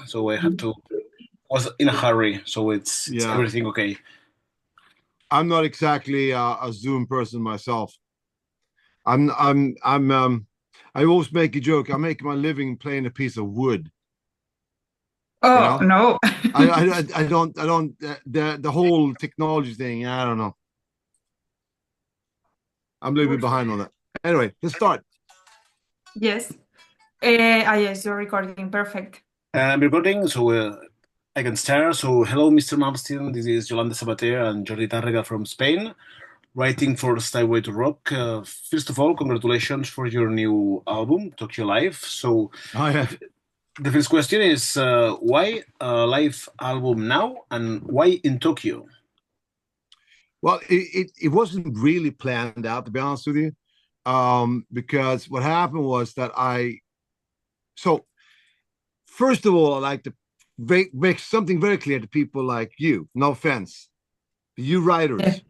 so I have to was in a hurry, so it's Yeah, everything okay. I'm not exactly a Zoom person myself. I'm I always make a joke. I make my living playing a piece of wood, you Oh, know? no. The whole technology thing, I don't know. I'm a little bit behind on that. Anyway, let's start. Yes. Yes, you're recording. Perfect. I'm recording, so I can start. So hello, Mr. Malmsteen. This is Yolanda Sabater and Jordi Tárrega from Spain, writing for Styway to Rock. First of all, congratulations for your new album, Tokyo Live. So Oh yeah. the, the first question is why a live album now and why in Tokyo? Well, it wasn't really planned out, to be honest with you. Because what happened was that so first of all, I like to make something very clear to people like you. No offense, you Yeah. writers.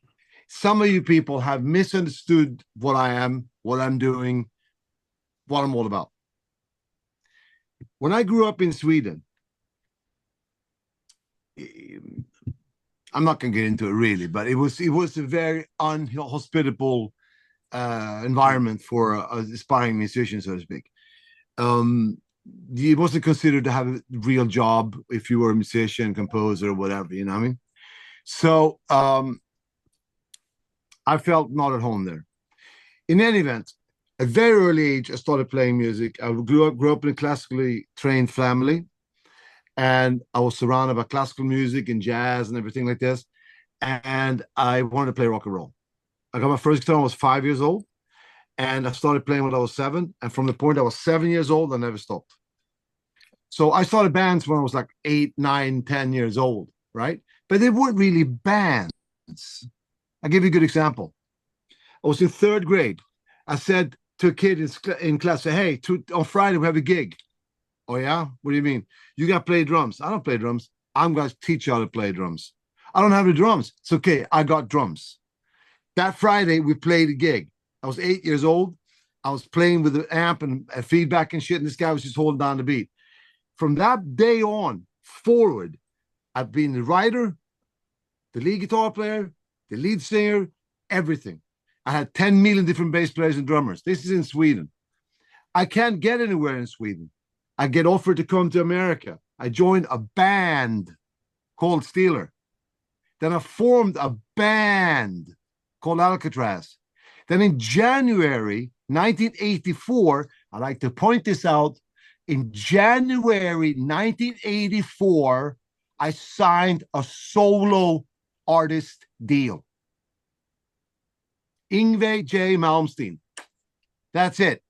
Some of you people have misunderstood what I am, what I'm doing, what I'm all about. When I grew up in Sweden, I'm not going to get into it really, but it was a very unhospitable environment for aspiring musicians, so to speak. Um, it wasn't considered to have a real job if you were a musician, composer, or whatever. You know what I mean? So I felt not at home there. In any event, at a very early age, I started playing music. I grew up in a classically trained family, and I was surrounded by classical music and jazz and everything like this. And I wanted to play rock and roll. I got my first guitar when I was 5 years old, and I started playing when I was seven. And from the point I was 7 years old, I never stopped. So I started bands when I was like 8, 9, 10 years old, right? But they weren't really bands. I'll give you a good example. I was in third grade. I said to a kid in class, hey, on Friday we have a gig. Oh, yeah? What do you mean? You got to play drums. I don't play drums. I'm going to teach you how to play drums. I don't have the drums. It's okay. I got drums. That Friday, we played a gig. I was 8 years old. I was playing with the amp and feedback and shit, and this guy was just holding down the beat. From that day on forward, I've been the writer, the lead guitar player, the lead singer, everything. I had 10 million different bass players and drummers. This is in Sweden. I can't get anywhere in Sweden. I get offered to come to America. I joined a band called Steeler. Then I formed a band called Alcatraz. Then in January 1984, I like to point this out. In January 1984, I signed a solo artist deal. Yngwie J. Malmsteen. That's it.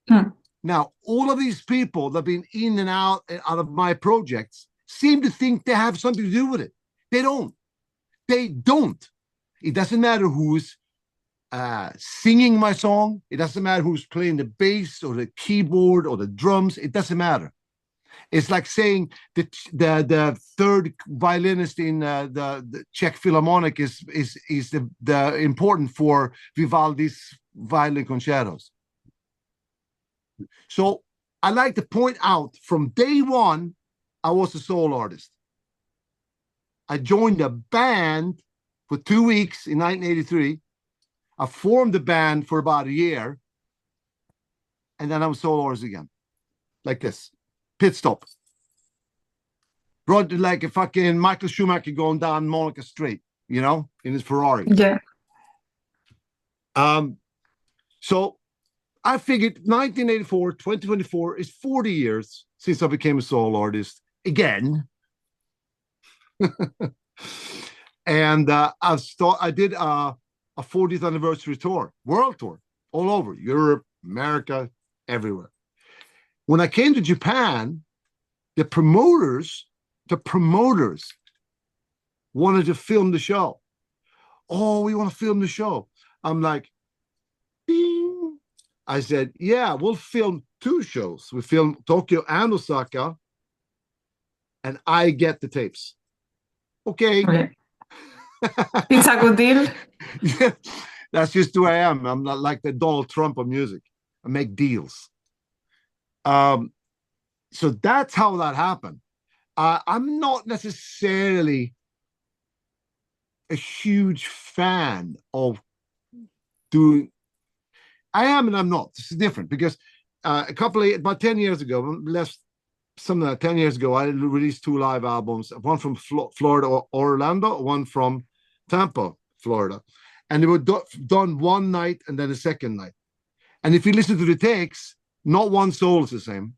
Hmm. Now, all of these people that have been in and out of my projects seem to think they have something to do with it. They don't. They don't. It doesn't matter who's singing my song. It doesn't matter who's playing the bass or the keyboard or the drums. It doesn't matter. It's like saying the third violinist in the Czech Philharmonic is the important for Vivaldi's violin concertos. So I like to point out from day one, I was a solo artist. I joined a band for 2 weeks in 1983. I formed the band for about a year, and then I was solo artist again, like this, pit stop. Brought like a fucking Michael Schumacher going down Monaco Street, in his Ferrari. Yeah. So I figured 1984, 2024 is 40 years since I became a solo artist again. And I did a 40th anniversary tour, world tour, all over Europe, America, everywhere. When I came to Japan, the promoters wanted to film the show. Oh, we want to film the show. I'm like, ding. I said, yeah, we'll film 2 shows. We film Tokyo and Osaka, and I get the tapes. Okay. Okay. It's a good deal. Yeah, that's just who I am. I'm not like the Donald Trump of music. I make deals. Um, So that's how that happened. I'm not necessarily a huge fan of doing. I am and I'm not. This is different because about 10 years ago, something like 10 years ago, I released 2 live albums, one from Florida, Orlando, one from Tampa, Florida. And they were done one night and then a second night. And if you listen to the takes, not one soul is the same.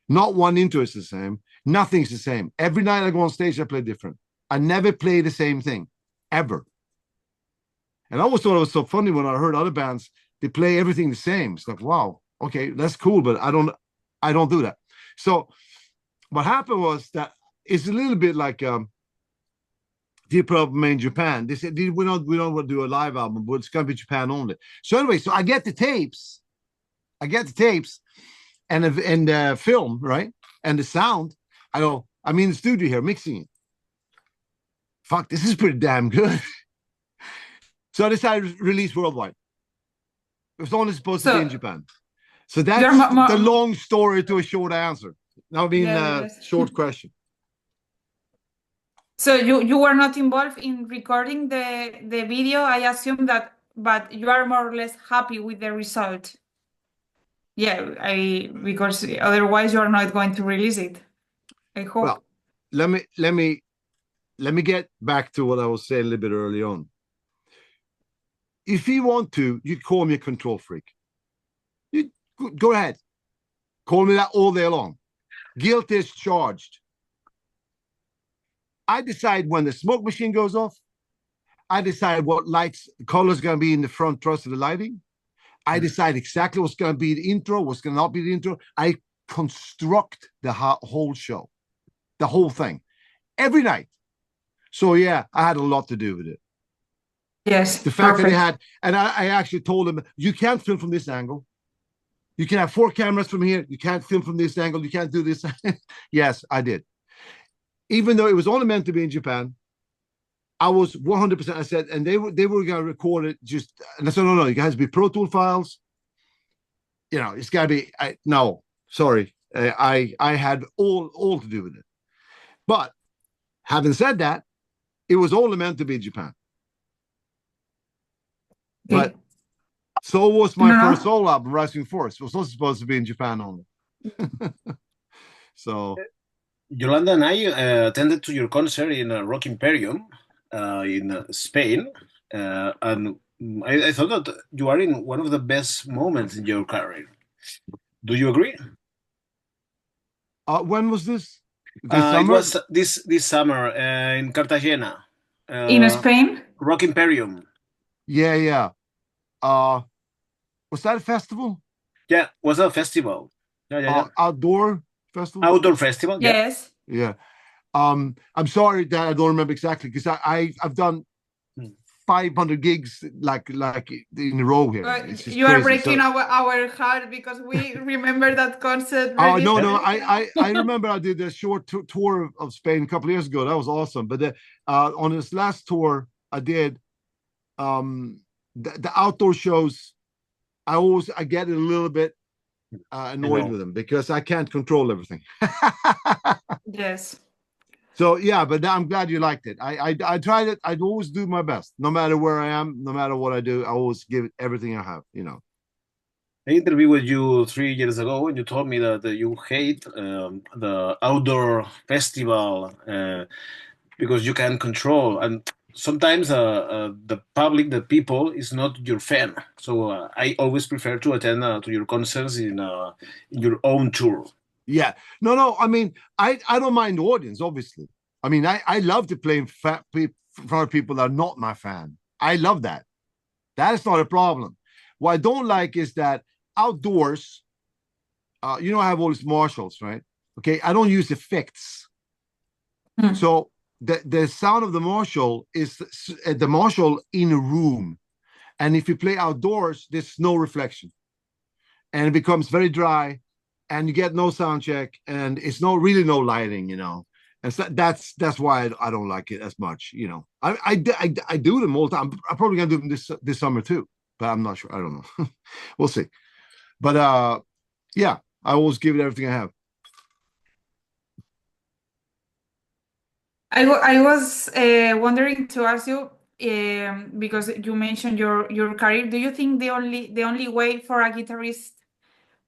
Not one intro is the same. Nothing's the same. Every night I go on stage, I play different. I never play the same thing, ever. And I always thought it was so funny when I heard other bands, they play everything the same. It's like, wow, okay, that's cool, but I don't do that. So what happened was that it's a little bit like Deep Purple in Japan. They said we don't want to do a live album, but it's gonna be Japan only. So anyway, so I get the tapes, and the film, right, and the sound. I'm in the studio here mixing it. Fuck, this is pretty damn good. So I decided to release worldwide. It was only supposed to be in Japan. So that's the long story to a short answer. Now, short question. So you were not involved in recording the video, I assume that, but you are more or less happy with the result. Yeah, because otherwise you are not going to release it. I hope. Well, let me get back to what I was saying a little bit early on. If you want to, you call me a control freak. You go ahead. Call me that all day long. Guilt is charged. I decide when the smoke machine goes off. I decide what lights, color is going to be in the front truss of the lighting. I decide exactly what's going to be the intro, what's going to not be the intro. I construct the whole show, the whole thing, every night. So yeah, I had a lot to do with it. Yes, the fact that they had, and I actually told them, you can't film from this angle. You can have 4 cameras from here. You can't film from this angle. You can't do this. Yes, I did. Even though it was only meant to be in Japan, I was 100%. I said, and they were going to record it just. And I said, no, it has to be Pro Tool files. It's got to be. No, sorry, I had all to do with it. But having said that, it was only meant to be Japan. But so was my first solo album, Rising Force. It was also supposed to be in Japan only. So Yolanda and I attended to your concert in Rock Imperium in Spain, and I thought that you are in one of the best moments in your career. Do you agree? When was this? It was this summer in Cartagena. In Spain? Rock Imperium. Yeah. Was that a festival? Yeah, was a festival. Yeah. Outdoor festival? Outdoor festival, yes. Yeah. I'm sorry that I don't remember exactly, because I've done 500 gigs like in a row here. You are breaking our heart, because we remember that concert. Really. Oh no, I remember I did a short tour of Spain a couple of years ago. That was awesome. But on this last tour I did, the outdoor shows, I get a little bit annoyed with them because I can't control everything. Yes. So yeah, but I'm glad you liked it. I tried it. I'd always do my best, no matter where I am, no matter what I do. I always give it everything I have. I interviewed with you 3 years ago, and you told me that you hate the outdoor festival because you can't control, and sometimes the public, the people, is not your fan. So I always prefer to attend to your concerts in your own tour. Yeah, no. I mean, I don't mind the audience, obviously. I mean, I love to play in front of people that are not my fan. I love that. That is not a problem. What I don't like is that outdoors, I have all these marshals, right? Okay, I don't use effects. So the sound of the marshal is the marshal in a room. And if you play outdoors, there's no reflection. And it becomes very dry. And you get no sound check, and it's really no lighting, and so that's why I don't like it as much, I do them all the time. I'm probably gonna do them this summer too, but I'm not sure. I don't know. We'll see. But yeah, I always give it everything I have. I was wondering to ask you, because you mentioned your career. Do you think the only way for a guitarist,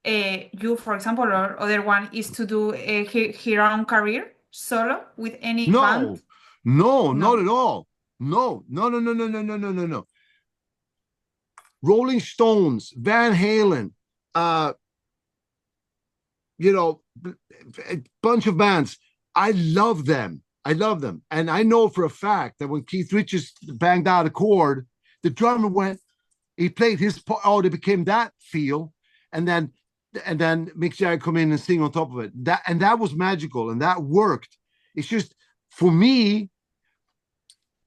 you for example, or other one, is to do her own career solo with any No, band? no, not No. at all. No, no, no, no, no, no, no, no, no, no. Rolling Stones, Van Halen, uh, you know, a bunch of bands. I love them. I love them. And I know for a fact that when Keith Richards banged out a chord, the drummer went, he played his part. Oh, it became that feel. And then Mick Jagger come in and sing on top of it. That was magical and that worked. It's just for me,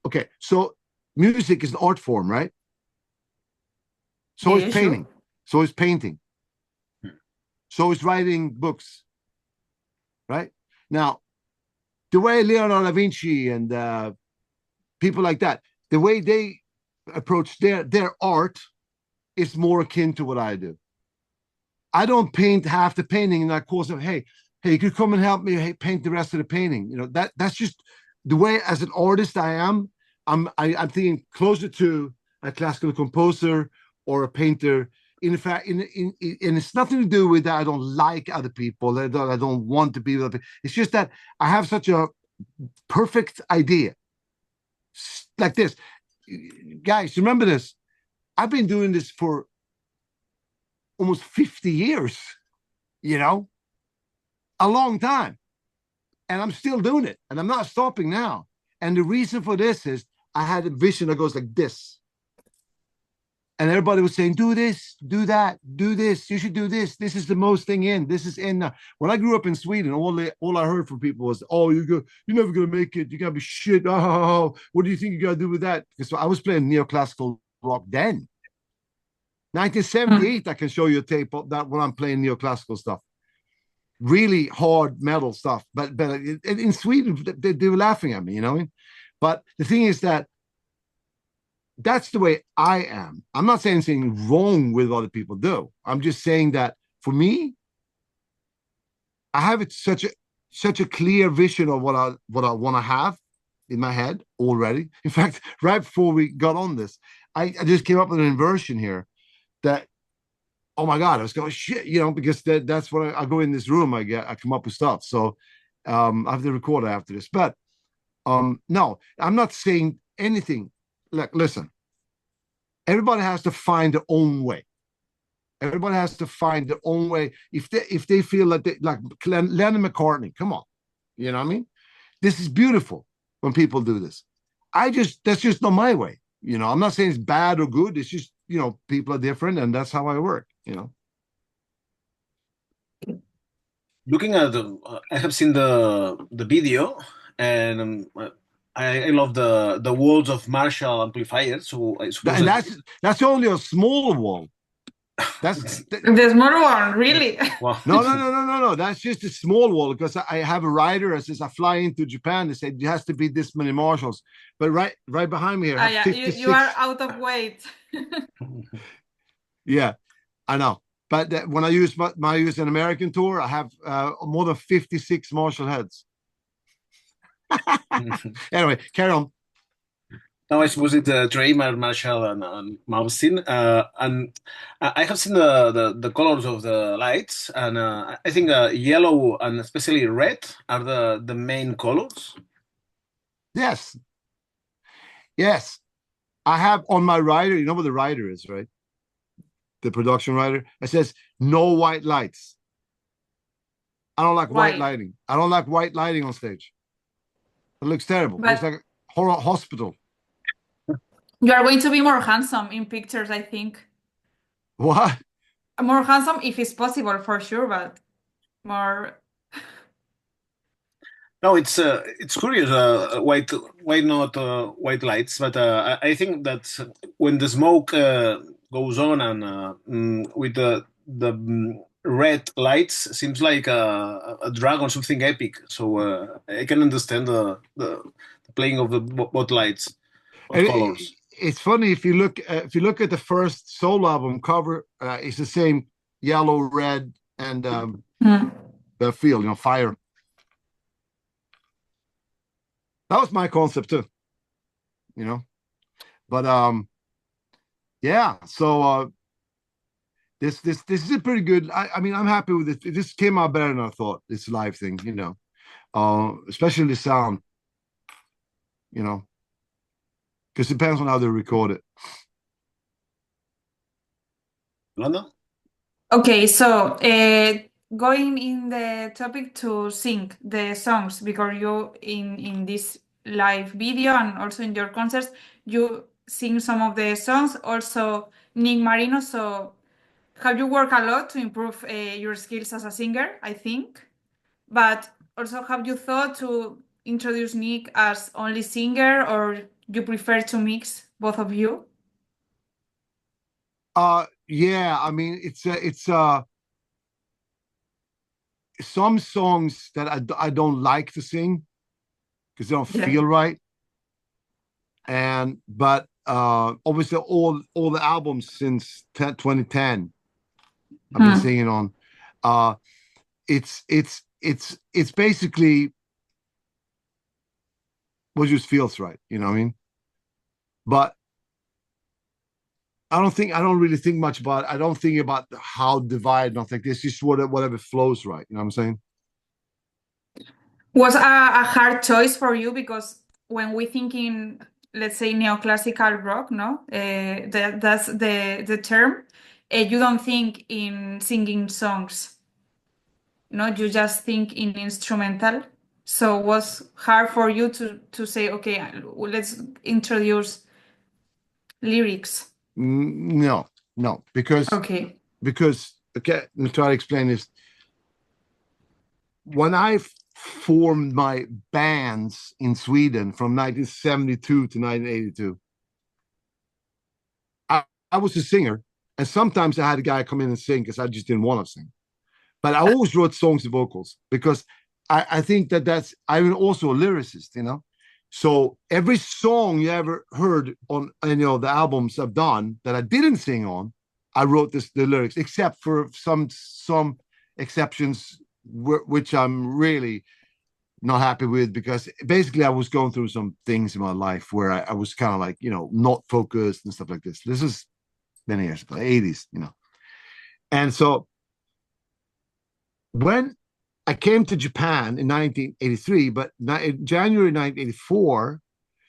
okay, so music is an art form, right? So is Yeah, sure. painting. So is painting. So is writing books, right? Now, the way Leonardo da Vinci and people like that, the way they approach their art is more akin to what I do. I don't paint half the painting and I call them, hey, you could come and help me paint the rest of the painting. You know, that's just the way as an artist I am. I'm thinking closer to a classical composer or a painter. In fact, and it's nothing to do with that I don't like other people, that I don't want to be with other people. It's just that I have such a perfect idea. Like this. Guys, remember this. I've been doing this for almost 50 years, you know, a long time. And I'm still doing it. And I'm not stopping now. And the reason for this is I had a vision that goes like this. And everybody was saying, do this, do that, do this. You should do this. This is the most thing in. This is in. When I grew up in Sweden, all I heard from people was, "Oh, you're never gonna make it. You gotta be shit. Oh, what do you think you gotta do with that?" Because I was playing neoclassical rock then. 1978, I can show you a tape of that when I'm playing neoclassical stuff. Really hard metal stuff. But in Sweden, they were laughing at me, you know what I mean? But the thing is that that's the way I am. I'm not saying anything wrong with what other people do. I'm just saying that for me, I have such a clear vision of what I want to have in my head already. In fact, right before we got on this, I just came up with an inversion here that, oh my God, I was going, shit, you know, because that's what I go in this room, I come up with stuff. So I have to record after this. But no, I'm not saying anything. Like, listen, everybody has to find their own way. Everybody has to find their own way. If they feel like Lennon McCartney, come on, you know what I mean? This is beautiful when people do this. That's just not my way. You know, I'm not saying it's bad or good. It's just, you know, people are different, and that's how I work. You know. Looking at I have seen the video, and I love the walls of Marshall amplifiers. So I suppose And that's only a small wall. That's The smaller one, really? wow. no. That's just a small wall because I have a rider that says I fly into Japan. They said it has to be this many Marshalls. But right behind me here, I have Yeah, 56. you are out of weight. Yeah, I know. But when I use an American tour, I have more than 56 Marshall heads. Anyway, carry on. Now I suppose it's Draymond, Marshall, and Malmsteen, and I have seen the colors of the lights, and I think yellow and especially red are the main colors. Yes, yes. I have on my rider. You know what the rider is, right? The production rider. It says no white lights. I don't like white Why? lighting. I don't like white lighting on stage. It looks terrible. It looks But like a horror hospital. you are going to be more handsome in pictures, I think. What? More handsome if it's possible, for sure, but more. No, it's curious. Why not white lights? But I think that when the smoke goes on and with the red lights, seems like a dragon, something epic. So I can understand the playing of the both lights of And colors. it's funny if you look at the first solo album cover, it's the same yellow, red, and Hmm. the field, you know, fire. That was my concept too, you know. But yeah. So this is a pretty good. I mean, I'm happy with it. This came out better than I thought. This live thing, you know. Especially the sound, you know, because it depends on how they record it. Yolanda? Okay, so going in the topic to sing the songs, because you in this live video and also in your concerts, you sing some of the songs. Also, Nick Marino. So, have you worked a lot to improve your skills as a singer? I think, but also, have you thought to introduce Nick as only singer, or you prefer to mix both of you? Yeah. I mean, it's some songs that I don't like to sing because they don't Yeah. feel right. And but obviously all the albums since 2010 I've been Hmm. singing on. Uh, it's basically what just feels right. You know what I mean? But I don't really think much about it. I don't think about how divide. Nothing. It's just whatever flows right. You know what I'm saying? Was a hard choice for you because when we think in, let's say, neoclassical rock, no, that's the term. You don't think in singing songs, no, you just think in instrumental. So was hard for you to say, okay, let's introduce lyrics. No, no, Okay. because okay, let me try to explain this. When I formed my bands in Sweden from 1972 to 1982, I was a singer, and sometimes I had a guy come in and sing because I just didn't want to sing. But I always wrote songs and vocals because I think that's I'm also a lyricist, you know. So every song you ever heard on the albums I've done that I didn't sing on, I wrote the lyrics, except for some exceptions which I'm really not happy with because basically I was going through some things in my life where I was kind of like not focused and stuff like this. This is many years ago, 80s, and so when I came to Japan in 1983, but in January 1984,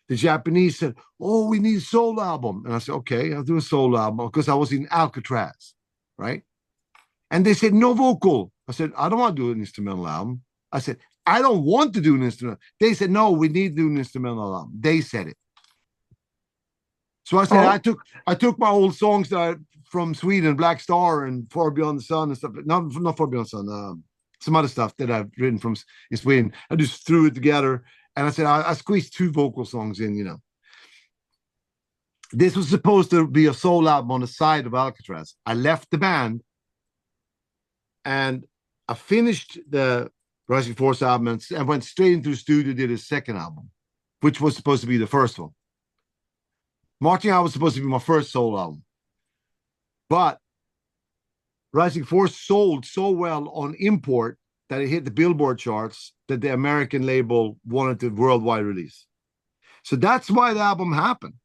the Japanese said, "Oh, we need a soul album," and I said, "Okay, I'll do a soul album," because I was in Alcatraz, right? And they said, "No vocal." I said, "I don't want to do an instrumental album." I said, "I don't want to do an instrumental." They said, "No, we need to do an instrumental album." They said it. So I said, Oh, I took my old songs from Sweden, Black Star and Far Beyond the Sun and stuff. Not Far Beyond the Sun. Some other stuff that I've written from in Sweden. I just threw it together, and I said I squeezed 2 vocal songs in. This was supposed to be a soul album on the side of Alcatraz. I left the band, and I finished the Rising Force album and went straight into the studio. Did a second album, which was supposed to be the first one. Marching Out was supposed to be my first solo album, but Rising Force sold so well on import that it hit the Billboard charts that the American label wanted a worldwide release. So that's why the album happened.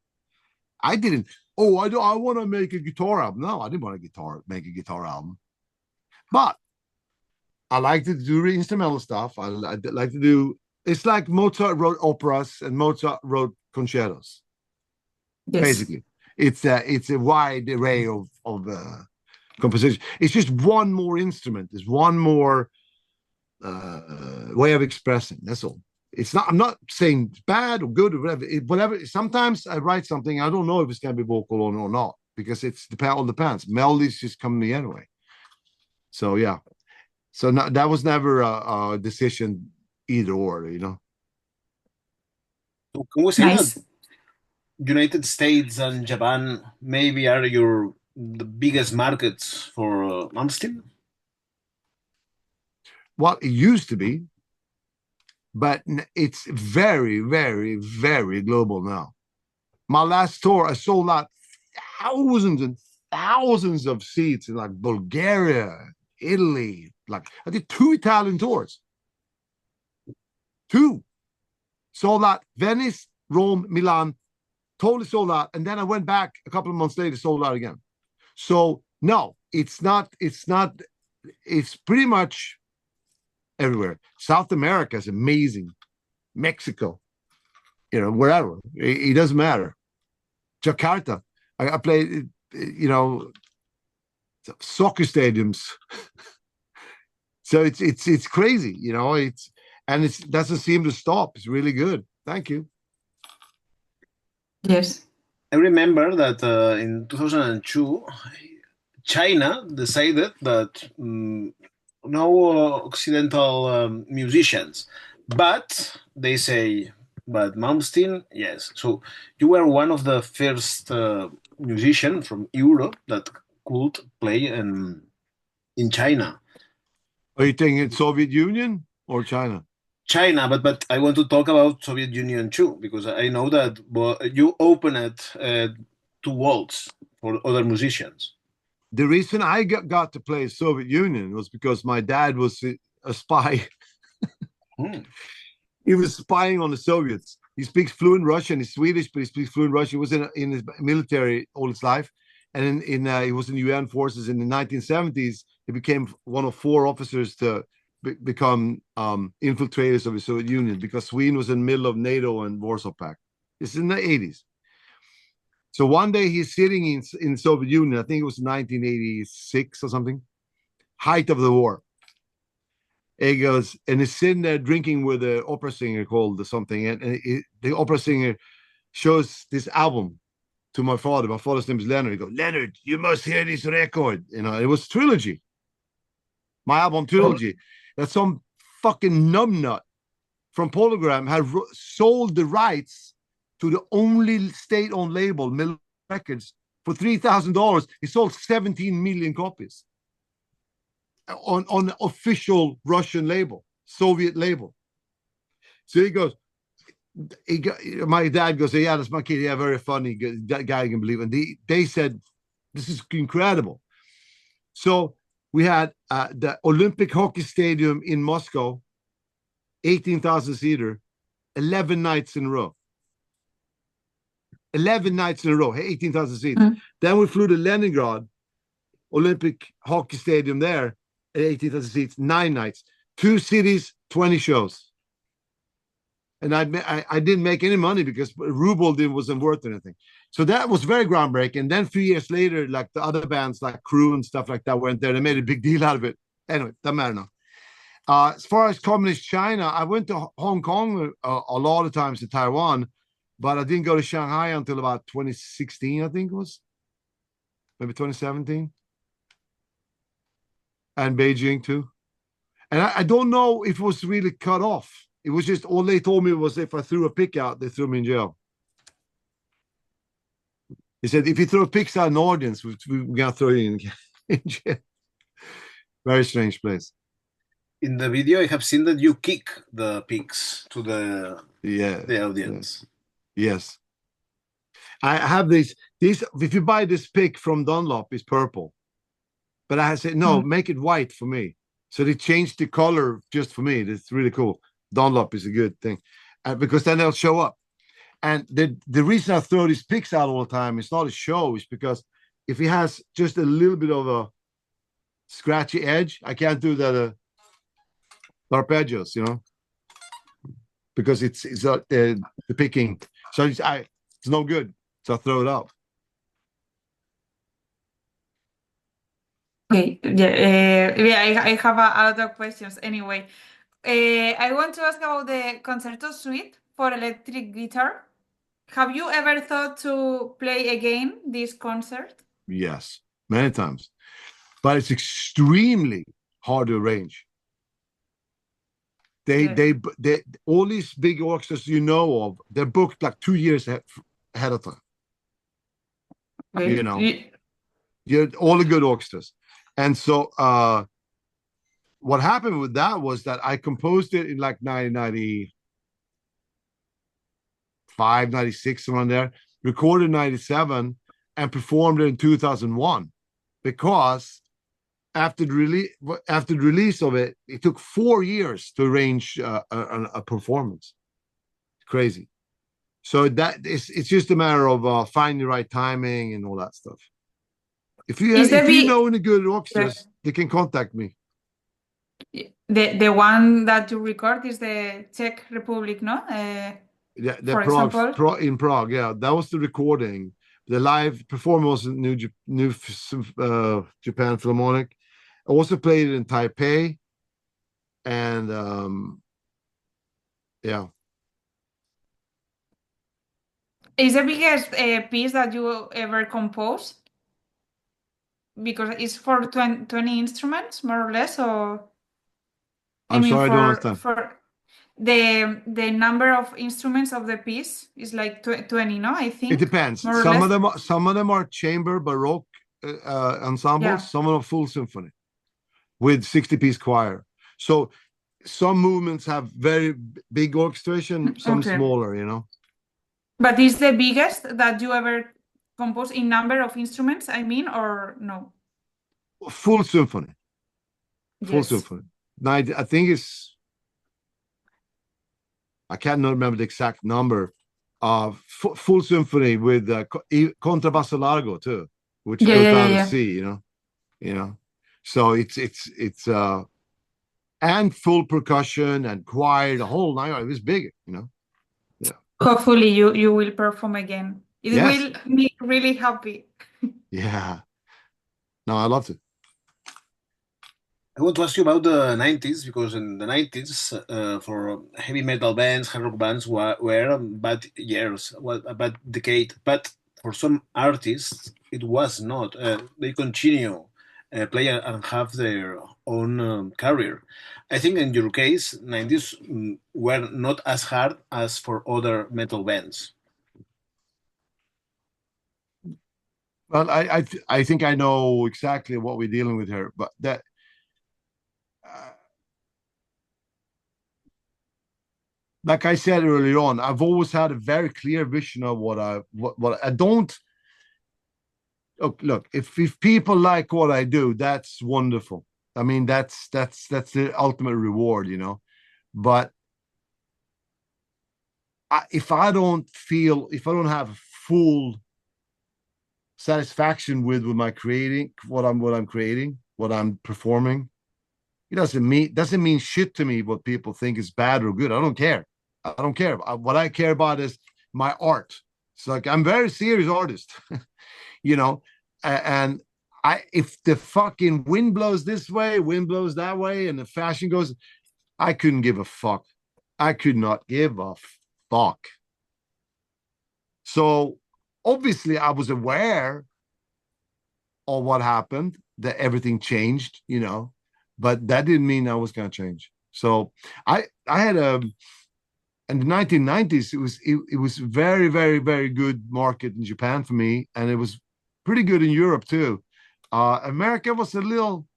I didn't. Oh, I want to make a guitar album. No, I didn't want make a guitar album. But I like to do instrumental stuff. I like to do. It's like Mozart wrote operas and Mozart wrote concertos. yes. Basically, it's a wide array of composition. It's just one more instrument. It's one more way of expressing. That's all. It's not. I'm not saying it's bad or good or whatever. Whatever. Sometimes I write something. I don't know if it's going to be vocal or not because all depends. Melodies just come to me anyway. So yeah. So that was never a decision either or. So can we say that Nice. United States and Japan maybe are the biggest markets for Malmsteen? Well, it used to be, but it's very, very, very global now. My last tour, I sold out thousands and thousands of seats in like Bulgaria, Italy. Like I did 2 Italian tours. 2. sold out. Venice, Rome, Milan, totally sold out. And then I went back a couple of months later, sold out again. So no, it's not. It's pretty much everywhere. South America is amazing. Mexico, wherever. It doesn't matter. Jakarta. I played, soccer stadiums. So it's crazy, and it doesn't seem to stop. It's really good. Thank you. Yes. I remember that in 2002, China decided that no Occidental musicians, but they say, but Malmsteen, yes. So you were one of the first musicians from Europe that could play in China. Are you thinking Soviet Union or China? China, but I want to talk about Soviet Union too, because I know that you opened two worlds for other musicians. The reason I got to play Soviet Union was because my dad was a spy. He was spying on the Soviets. He speaks fluent Russian. He's Swedish, but he speaks fluent Russian. He was in his military all his life, and he was in the UN forces. In the 1970s, he became one of 4 officers to become infiltrators of the Soviet Union, because Sweden was in the middle of NATO and Warsaw Pact. It's in the 80s. So one day he's sitting in the Soviet Union, I think it was 1986 or something, height of the war. He goes, and he's sitting there drinking with an opera singer called something, and the opera singer shows this album to my father. My father's name is Leonard. He goes, Leonard, you must hear this record. It was Trilogy, my album Trilogy. That some fucking numbnut from Polygram had sold the rights to the only state-owned label, Mill Records, for $3,000. He sold 17 million copies on the official Russian label, Soviet label. So he goes, my dad goes, yeah, that's my kid. Yeah, very funny. That guy can believe it. And they said, this is incredible. So we had the Olympic Hockey Stadium in Moscow, 18,000 seater, 11 nights in a row. 11 nights in a row, 18,000 seats. Then we flew to Leningrad, Olympic Hockey Stadium there, 18,000 seats, 9 nights. 2 cities, 20 shows. And I didn't make any money because ruble wasn't worth anything. So that was very groundbreaking. And then a few years later, like the other bands like Crew and stuff like that went there. They made a big deal out of it. Anyway, doesn't matter now. As far as communist China, I went to Hong Kong a lot of times, to Taiwan, but I didn't go to Shanghai until about 2016, I think it was. Maybe 2017. And Beijing too. And I don't know if it was really cut off. It was just, all they told me was if I threw a pick out, they threw me in jail. He said, if you throw picks out in the audience, we're going to throw you in jail. Very strange place. In the video, I have seen that you kick the pigs to the audience. Yes. I have these, if you buy this pick from Dunlop, it's purple. But I said, no, make it white for me. So they changed the color just for me. It's really cool. Dunlop is a good thing, because then they'll show up. And the reason I throw these picks out all the time, it's not a show, is because if it has just a little bit of a scratchy edge, I can't do that arpeggios, because it's the picking. So it's no good. So I throw it out. Okay, yeah, I have a lot of questions anyway. I want to ask about the Concerto Suite for electric guitar. Have you ever thought to play again this concert? Yes, many times. But it's extremely hard to arrange. They all these big orchestras of, they're booked like 2 years ahead of time. Okay. You're all the good orchestras. And so what happened with that was that I composed it in like 1995, 96, around there, recorded in 97, and performed it in 2001, because after the release of it, it took 4 years to arrange a performance. crazy. So it's just a matter of finding the right timing and all that stuff. If you know any good orchestras, they can contact me. The one that you record is the Czech Republic, no? Yeah, for example, in Prague. Yeah, that was the recording. The live performance was in New Japan Philharmonic. I also played it in Taipei, and yeah. Is the biggest piece that you ever composed? Because it's for 20 instruments, more or less, or I I'm mean sorry, I don't understand. for the number of instruments of the piece is like 20, no? I think It depends. more or less. Some of them are chamber baroque ensembles. Yeah. Some of them are full symphony with 60-piece choir. So some movements have very big orchestration, some Okay. smaller, you know. But is the biggest that you ever composed in number of instruments, I mean, or no? Full symphony. Full Yes. symphony. Now, I think I cannot remember the exact number of full symphony with contrabasso largo too, which goes down to C, you know. So it's and full percussion and choir, the whole nine. It was big, you know. Yeah. Hopefully you will perform again. It Yes. will make me really happy. Yeah. No, I love it. I want to ask you about the 90s, because in the 90s, for heavy metal bands, hard rock bands were bad years, well, a bad decade. But for some artists, it was not. They continue play and have their own career. I think in your case, 90s were not as hard as for other metal bands. Well, I think I know exactly what we're dealing with here, but that like I said earlier on, I've always had a very clear vision of what I don't. Look, if people like what I do, that's wonderful. I mean, that's the ultimate reward, you know. But if I don't have full satisfaction with my creating, what I'm creating, what I'm performing, it doesn't mean shit to me what people think is bad or good. I don't care. What I care about is my art. It's like I'm a very serious artist, you know. And if the fucking wind blows this way, wind blows that way, and the fashion goes, I couldn't give a fuck. I could not give a fuck. So obviously I was aware of what happened, that everything changed, you know, but that didn't mean I was going to change. So I had in the 1990s, it was very, very, very good market in Japan for me, and it was pretty good in Europe too. America was a little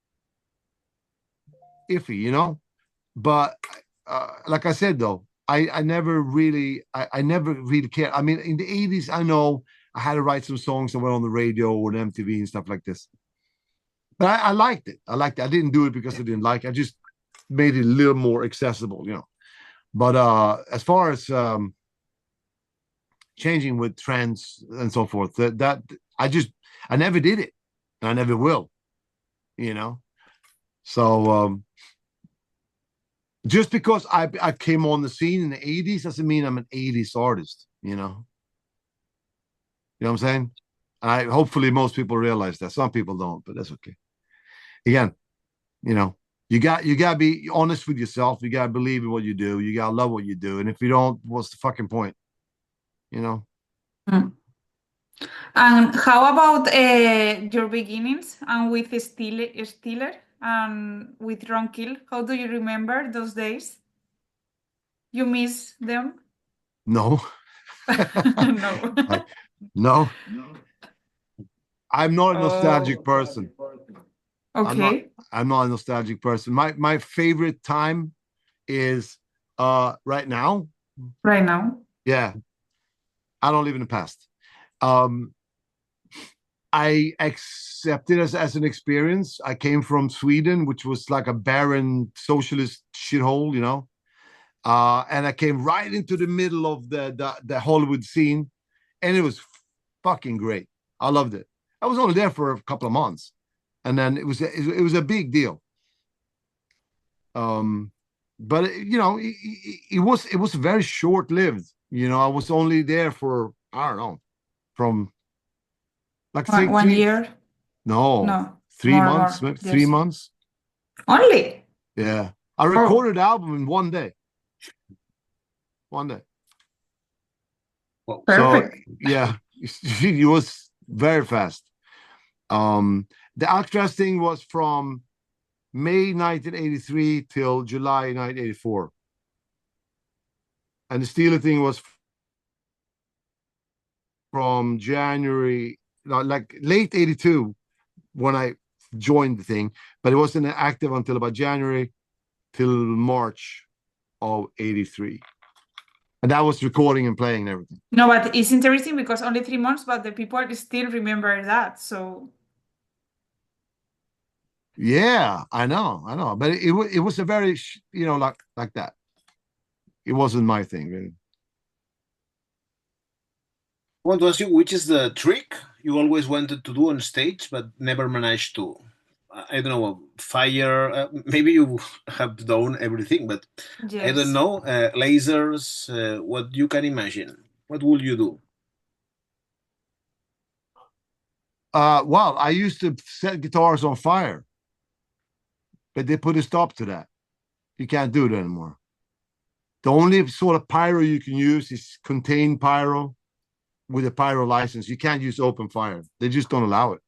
iffy, you know, but like I said though, I never really cared. I mean, in the 80s, I know I had to write some songs that went on the radio or on MTV and stuff like this. But I liked it. I didn't do it because I didn't like it. I just made it a little more accessible, you know. But as far as changing with trends and so forth, that I never did it, and I never will, you know. So just because I came on the scene in the 80s doesn't mean I'm an 80s artist, you know. You know what I'm saying? Hopefully most people realize that. Some people don't, but that's okay. Again, you know, you got to be honest with yourself. You got to believe in what you do. You got to love what you do. And if you don't, what's the fucking point? You know? Mm. And how about your beginnings and with Stiller and with Ron Kill? How do you remember those days? You miss them? No. No. No. I'm not a nostalgic person. Okay. I'm not a nostalgic person. My favorite time is right now. Right now. Yeah. I don't live in the past. I accept it as an experience. I came from Sweden, which was like a barren socialist shithole, you know. And I came right into the middle of the Hollywood scene, and it was fucking great. I loved it. I was only there for a couple of months, and then it was a big deal. But you know, it was very short lived. You know, I was only there for, I don't know, from like One year? No, more, 3 months, more. maybe 3 months. Only? Yeah, I recorded the album in one day. One day. Well, Perfect. So yeah, it was very fast. The Alcatraz thing was from May 1983 till July 1984, and the Steeler thing was from January, like late 82, when I joined the thing, but it wasn't active until about January till March of 83. And that was recording and playing and everything. No, but it's interesting because only 3 months, but the people still remember that. So yeah, I know, but it was a very, you know, like that. It wasn't my thing, really. I want to ask you, which is the trick you always wanted to do on stage but never managed to? I don't know, fire. Maybe you have done everything, but I don't yes. know. Lasers, what you can imagine. What will you do? Well, I used to set guitars on fire, but they put a stop to that. You can't do it anymore. The only sort of pyro you can use is contained pyro with a pyro license. You can't use open fire. They just don't allow it.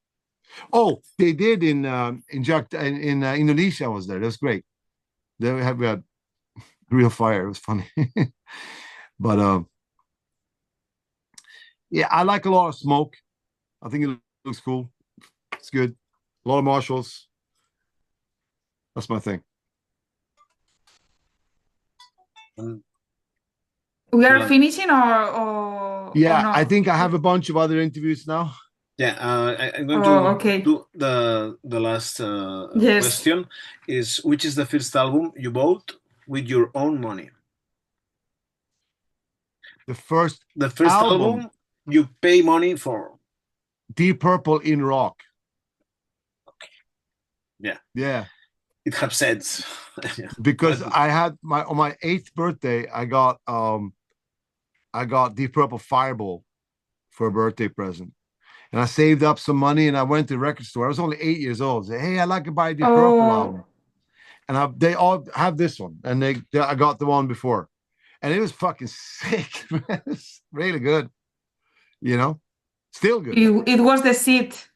Oh, they did in Indonesia. I was there. That was great. We had real fire. It was funny. But yeah, I like a lot of smoke. I think it looks cool. It's good. A lot of Marshalls. That's my thing. We are finishing or Yeah, no? I think I have a bunch of other interviews now. Yeah, I'm going okay. to do the last Yes. question is, which is the first album you bought with your own money? The first album you pay money for? Deep Purple in rock. Okay. Yeah. Yeah. It has sense. Because I had on my 8th birthday, I got Deep Purple Fireball for a birthday present. And I saved up some money and I went to the record store. I was only 8 years old. I said, hey, I'd like to buy a Deep Purple album. And they all have this one. And I got the one before. And it was fucking sick. It's really good. You know? Still good. It was the seat.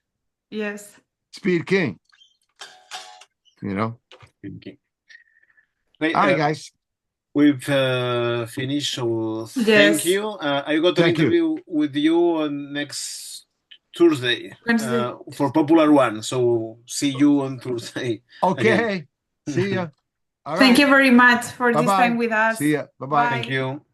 Yes. Speed King. You know? Okay. Great. All right, guys. We've finished, so Yes. thank you. I got an interview with you on next Tuesday for Popular One. So see you on Tuesday. Okay. See ya. All right. Thank you very much for this Bye-bye. time with us. See ya. Bye-bye. Thank you.